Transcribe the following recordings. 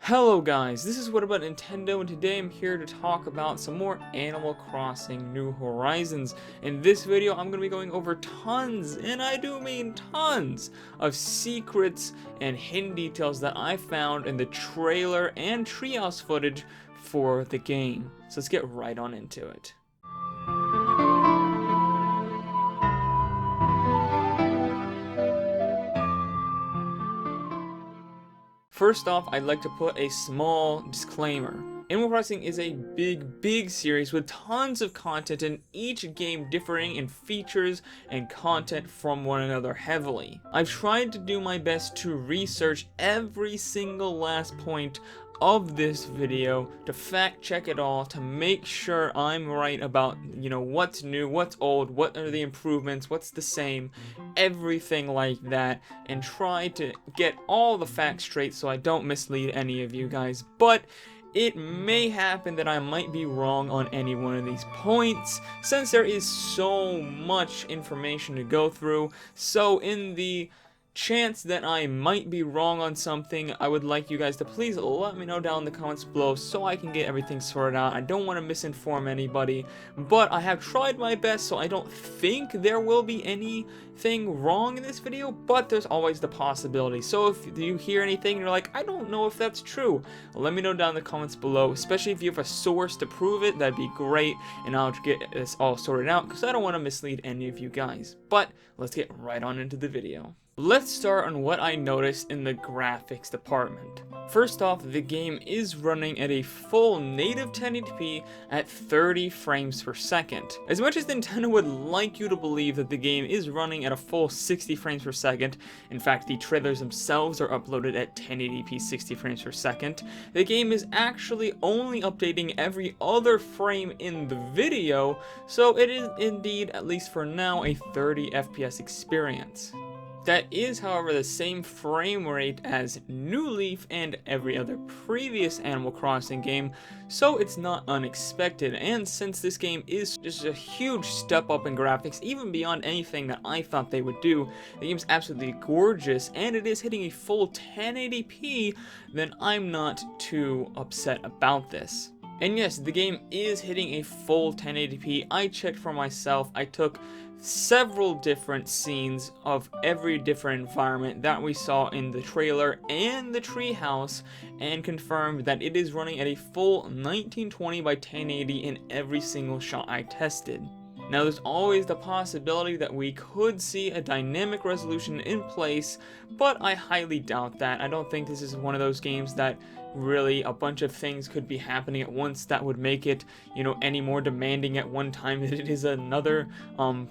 Hello guys, this is What About Nintendo, and today I'm here to talk about some more Animal Crossing New Horizons. In this video, I'm going to be going over tons, and I do mean tons, of secrets and hidden details that I found in the trailer and treehouse footage for the game. So let's get right on into it. First off, I'd like to put a small disclaimer. Animal Crossing is a big series with tons of content, and each game differing in features and content from one another heavily. I've tried to do my best to research every single last point of this video, to fact check it all, to make sure I'm right about, what's new, what's old, what are the improvements, what's the same, everything like that, and try to get all the facts straight so I don't mislead any of you guys. But it may happen that I might be wrong on any one of these points, since there is so much information to go through. So in the chance that I might be wrong on something, I would like you guys to please let me know down in the comments below so I can get everything sorted out. I don't want to misinform anybody, but I have tried my best, so I don't think there will be anything wrong in this video, but there's always the possibility. So if you hear anything and you're like, I don't know if that's true, let me know down in the comments below, especially if you have a source to prove it. That'd be great, and I'll get this all sorted out because I don't want to mislead any of you guys. But let's get right on into the video. Let's start on what I noticed in the graphics department. First off, the game is running at a full native 1080p at 30 frames per second. As much as Nintendo would like you to believe that the game is running at a full 60 frames per second, in fact the trailers themselves are uploaded at 1080p 60 frames per second, the game is actually only updating every other frame in the video, so it is indeed, at least for now, a 30 FPS experience. That is, however, the same frame rate as New Leaf and every other previous Animal Crossing game, so it's not unexpected. And since this game is just a huge step up in graphics, even beyond anything that I thought they would do, the game's absolutely gorgeous, and it is hitting a full 1080p, then I'm not too upset about this. And yes, the game is hitting a full 1080p. I checked for myself. I took several different scenes of every different environment that we saw in the trailer and the treehouse, and confirmed that it is running at a full 1920 by 1080 in every single shot I tested. Now, there's always the possibility that we could see a dynamic resolution in place, but I highly doubt that. I don't think this is one of those games that really a bunch of things could be happening at once that would make it, any more demanding at one time than it is another.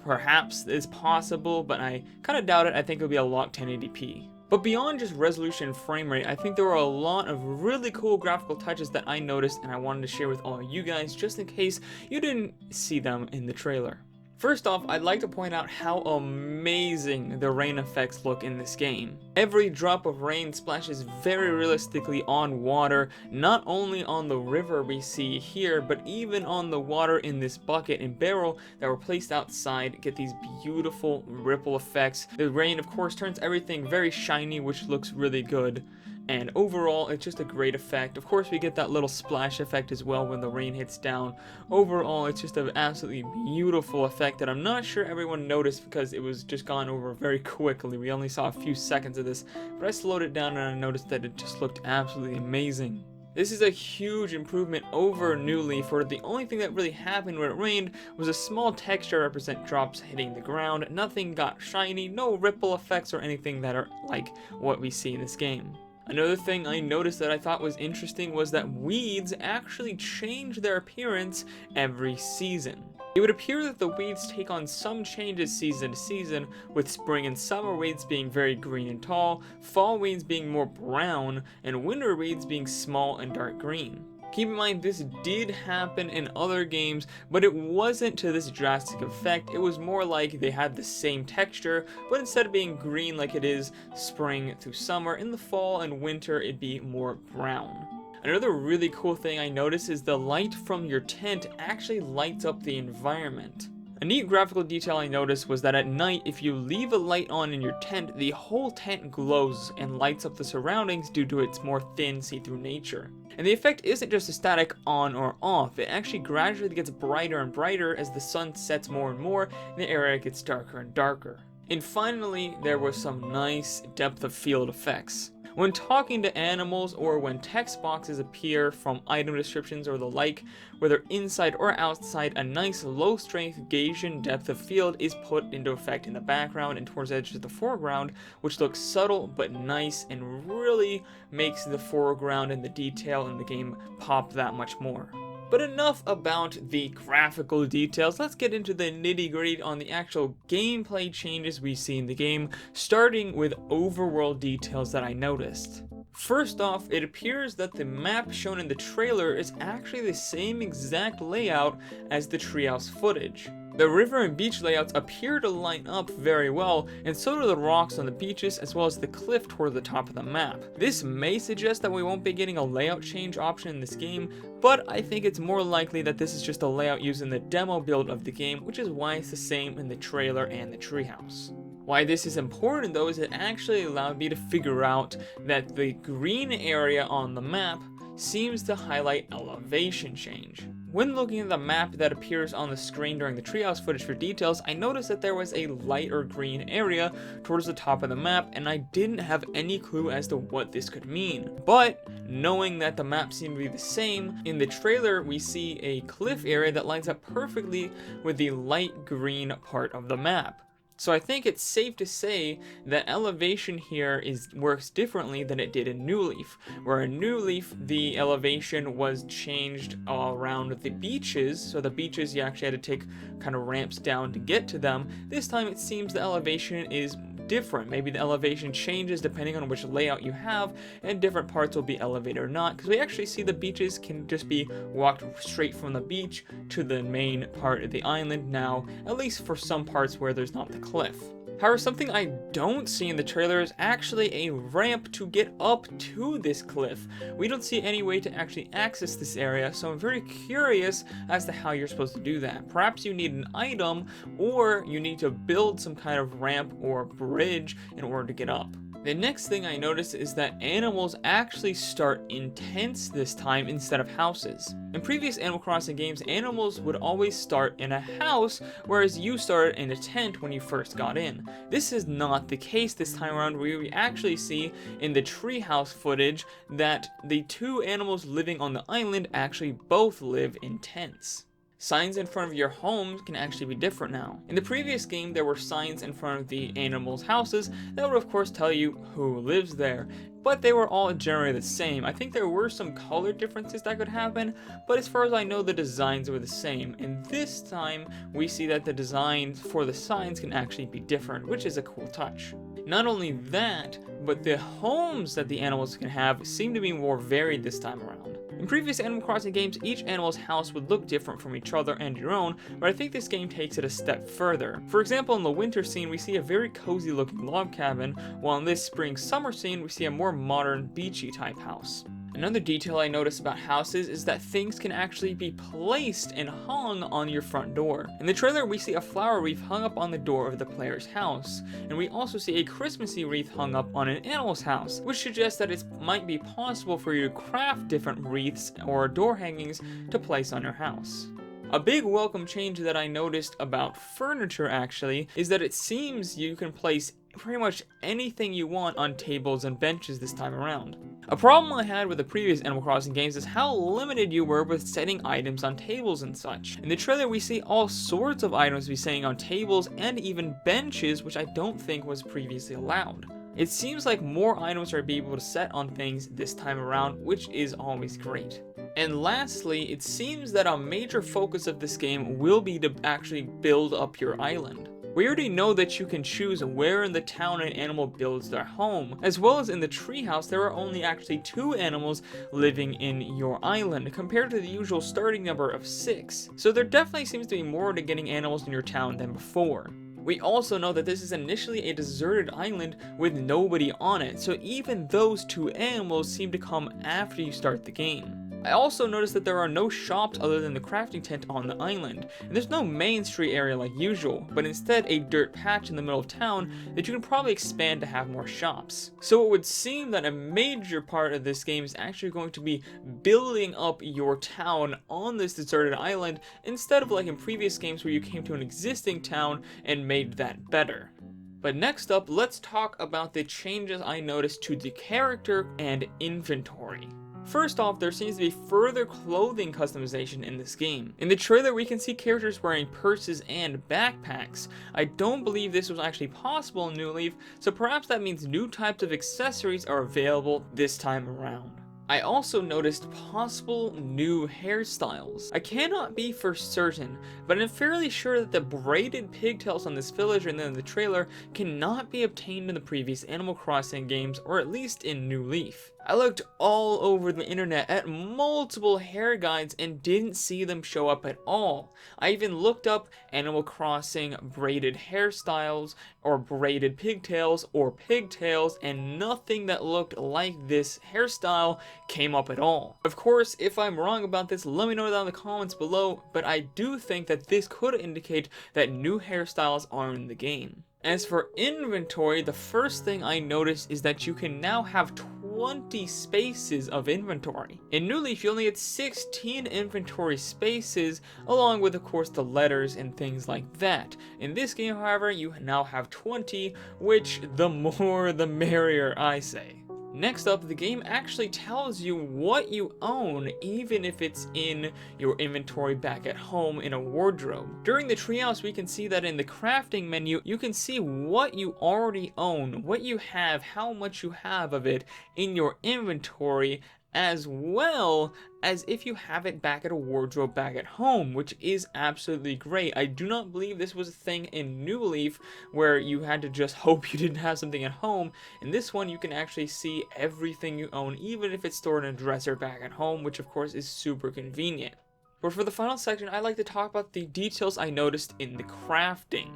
Perhaps it's possible, but I kind of doubt it. I think it'll be a locked 1080p. But beyond just resolution and frame rate, I think there were a lot of really cool graphical touches that I noticed, and I wanted to share with all you guys just in case you didn't see them in the trailer. First off, I'd like to point out how amazing the rain effects look in this game. Every drop of rain splashes very realistically on water, not only on the river we see here, but even on the water in this bucket and barrel that were placed outside. Get these beautiful ripple effects. The rain, of course, turns everything very shiny, which looks really good. And overall, it's just a great effect. Of course, we get that little splash effect as well when the rain hits down. Overall, it's just an absolutely beautiful effect that I'm not sure everyone noticed because it was just gone over very quickly. We only saw a few seconds of this, but I slowed it down and I noticed that it just looked absolutely amazing. This is a huge improvement over New Leaf, where the only thing that really happened when it rained was a small texture represent drops hitting the ground. Nothing got shiny, no ripple effects or anything that are like what we see in this game. Another thing I noticed that I thought was interesting was that weeds actually change their appearance every season. It would appear that the weeds take on some changes season to season, with spring and summer weeds being very green and tall, fall weeds being more brown, and winter weeds being small and dark green. Keep in mind, this did happen in other games, but it wasn't to this drastic effect. It was more like they had the same texture, but instead of being green like it is spring through summer, in the fall and winter it'd be more brown. Another really cool thing I noticed is the light from your tent actually lights up the environment. A neat graphical detail I noticed was that at night, if you leave a light on in your tent, the whole tent glows and lights up the surroundings due to its more thin, see-through nature. And the effect isn't just a static on or off, it actually gradually gets brighter and brighter as the sun sets more and more and the area gets darker and darker. And finally, there was some nice depth of field effects. When talking to animals or when text boxes appear from item descriptions or the like, whether inside or outside, a nice low strength Gaussian depth of field is put into effect in the background and towards the edges of the foreground, which looks subtle but nice and really makes the foreground and the detail in the game pop that much more. But enough about the graphical details, let's get into the nitty-gritty on the actual gameplay changes we see in the game, starting with overworld details that I noticed. First off, it appears that the map shown in the trailer is actually the same exact layout as the treehouse footage. The river and beach layouts appear to line up very well, and so do the rocks on the beaches as well as the cliff toward the top of the map. This may suggest that we won't be getting a layout change option in this game, but I think it's more likely that this is just a layout used in the demo build of the game, which is why it's the same in the trailer and the treehouse. Why this is important though is it actually allowed me to figure out that the green area on the map seems to highlight elevation change. When looking at the map that appears on the screen during the treehouse footage for details, I noticed that there was a lighter green area towards the top of the map, and I didn't have any clue as to what this could mean. But knowing that the map seemed to be the same, in the trailer we see a cliff area that lines up perfectly with the light green part of the map. So I think it's safe to say that elevation here works differently than it did in New Leaf, where in New Leaf the elevation was changed around the beaches, so the beaches you actually had to take kind of ramps down to get to them. This time it seems the elevation is different. Maybe the elevation changes depending on which layout you have, and different parts will be elevated or not, because we actually see the beaches can just be walked straight from the beach to the main part of the island now, at least for some parts where there's not the cliff. However, something I don't see in the trailer is actually a ramp to get up to this cliff. We don't see any way to actually access this area, so I'm very curious as to how you're supposed to do that. Perhaps you need an item, or you need to build some kind of ramp or bridge in order to get up. The next thing I noticed is that animals actually start in tents this time instead of houses. In previous Animal Crossing games, animals would always start in a house, whereas you started in a tent when you first got in. This is not the case this time around, where we actually see in the treehouse footage that the two animals living on the island actually both live in tents. Signs in front of your homes can actually be different now. In the previous game, there were signs in front of the animals' houses that would of course tell you who lives there, but they were all generally the same. I think there were some color differences that could happen, but as far as I know, the designs were the same. And this time, we see that the designs for the signs can actually be different, which is a cool touch. Not only that, but the homes that the animals can have seem to be more varied this time around. In previous Animal Crossing games, each animal's house would look different from each other and your own, but I think this game takes it a step further. For example, in the winter scene, we see a very cozy looking log cabin, while in this spring-summer scene, we see a more modern, beachy type house. Another detail I noticed about houses is that things can actually be placed and hung on your front door. In the trailer, we see a flower wreath hung up on the door of the player's house, and we also see a Christmassy wreath hung up on an animal's house, which suggests that it might be possible for you to craft different wreaths or door hangings to place on your house. A big welcome change that I noticed about furniture actually is that it seems you can place pretty much anything you want on tables and benches this time around. A problem I had with the previous Animal Crossing games is how limited you were with setting items on tables and such. In the trailer we see all sorts of items be sitting on tables and even benches, which I don't think was previously allowed. It seems like more items are able to set on things this time around, which is always great. And lastly, it seems that a major focus of this game will be to actually build up your island. We already know that you can choose where in the town an animal builds their home, as well as in the treehouse there are only actually 2 animals living in your island, compared to the usual starting number of 6. So there definitely seems to be more to getting animals in your town than before. We also know that this is initially a deserted island with nobody on it, so even those 2 animals seem to come after you start the game. I also noticed that there are no shops other than the crafting tent on the island, and there's no main street area like usual, but instead a dirt patch in the middle of town that you can probably expand to have more shops. So it would seem that a major part of this game is actually going to be building up your town on this deserted island instead of like in previous games where you came to an existing town and made that better. But next up, let's talk about the changes I noticed to the character and inventory. First off, there seems to be further clothing customization in this game. In the trailer, we can see characters wearing purses and backpacks. I don't believe this was actually possible in New Leaf, so perhaps that means new types of accessories are available this time around. I also noticed possible new hairstyles. I cannot be for certain, but I'm fairly sure that the braided pigtails on this villager and then the trailer cannot be obtained in the previous Animal Crossing games, or at least in New Leaf. I looked all over the internet at multiple hair guides and didn't see them show up at all. I even looked up Animal Crossing braided hairstyles or braided pigtails or pigtails, and nothing that looked like this hairstyle came up at all. Of course, if I'm wrong about this, let me know down in the comments below, but I do think that this could indicate that new hairstyles are in the game. As for inventory, the first thing I noticed is that you can now have 20 spaces of inventory. In New Leaf, you only had 16 inventory spaces, along with, of course, the letters and things like that. In this game, however, you now have 20, which the more the merrier, I say. Next up, the game actually tells you what you own, even if it's in your inventory back at home in a wardrobe. During the treehouse, we can see that in the crafting menu, you can see what you already own, what you have, how much you have of it in your inventory, as well as if you have it back at a wardrobe back at home, which is absolutely great. I do not believe this was a thing in New Leaf where you had to just hope you didn't have something at home. In this one, you can actually see everything you own, even if it's stored in a dresser back at home, which of course is super convenient. But for the final section, I'd like to talk about the details I noticed in the crafting.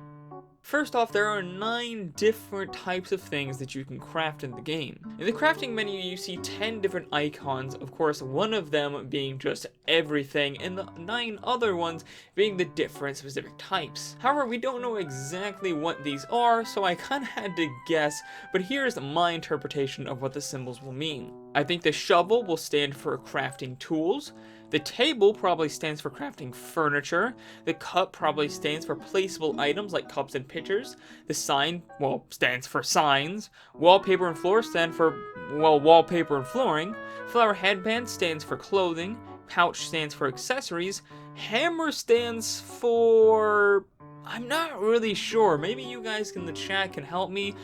First off, there are 9 different types of things that you can craft in the game. In the crafting menu, you see 10 different icons, of course one of them being just everything, and the 9 other ones being the different specific types. However, we don't know exactly what these are, so I kinda had to guess, but here's my interpretation of what the symbols will mean. I think the shovel will stand for crafting tools. The table probably stands for crafting furniture. The cup probably stands for placeable items like cups and pitchers. The sign, well, stands for signs. Wallpaper and floor stand for, well, wallpaper and flooring. Flower headband stands for clothing. Pouch stands for accessories. Hammer stands for... I'm not really sure. Maybe you guys in the chat can help me.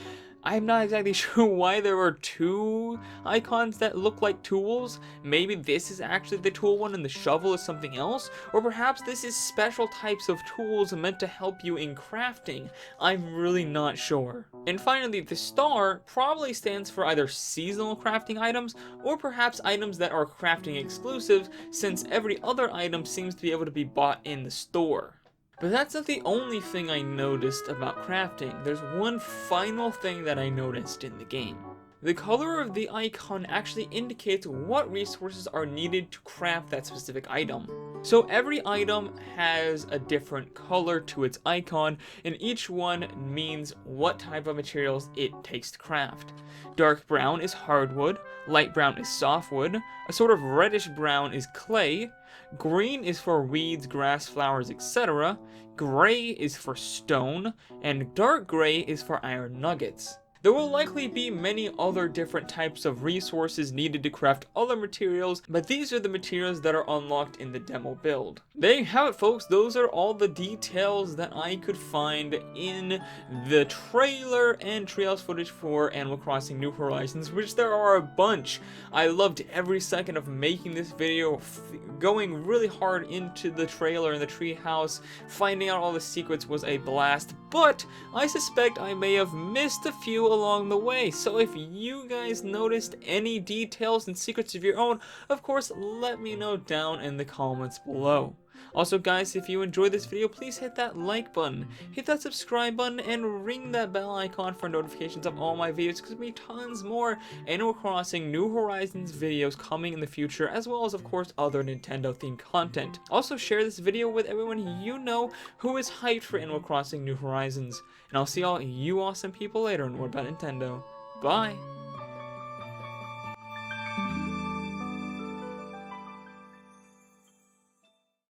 I'm not exactly sure why there are 2 icons that look like tools. Maybe this is actually the tool one and the shovel is something else, or perhaps this is special types of tools meant to help you in crafting. I'm really not sure. And finally, the star probably stands for either seasonal crafting items, or perhaps items that are crafting exclusives, since every other item seems to be able to be bought in the store. But that's not the only thing I noticed about crafting. There's one final thing that I noticed in the game. The color of the icon actually indicates what resources are needed to craft that specific item. So every item has a different color to its icon, and each one means what type of materials it takes to craft. Dark brown is hardwood, light brown is softwood, a sort of reddish brown is clay, green is for weeds, grass, flowers, etc., gray is for stone, and dark gray is for iron nuggets. There will likely be many other different types of resources needed to craft other materials, but these are the materials that are unlocked in the demo build. There you have it, folks. Those are all the details that I could find in the trailer and treehouse footage for Animal Crossing New Horizons, which there are a bunch. I loved every second of making this video, going really hard into the trailer and the treehouse. Finding out all the secrets was a blast, but I suspect I may have missed a few along the way. So if you guys noticed any details and secrets of your own, of course, let me know down in the comments below. Also guys, if you enjoyed this video, please hit that like button, hit that subscribe button, and ring that bell icon for notifications of all my videos, because there'll be tons more Animal Crossing New Horizons videos coming in the future, as well as of course other Nintendo themed content. Also share this video with everyone you know who is hyped for Animal Crossing New Horizons, and I'll see all you awesome people later on More About Nintendo. Bye!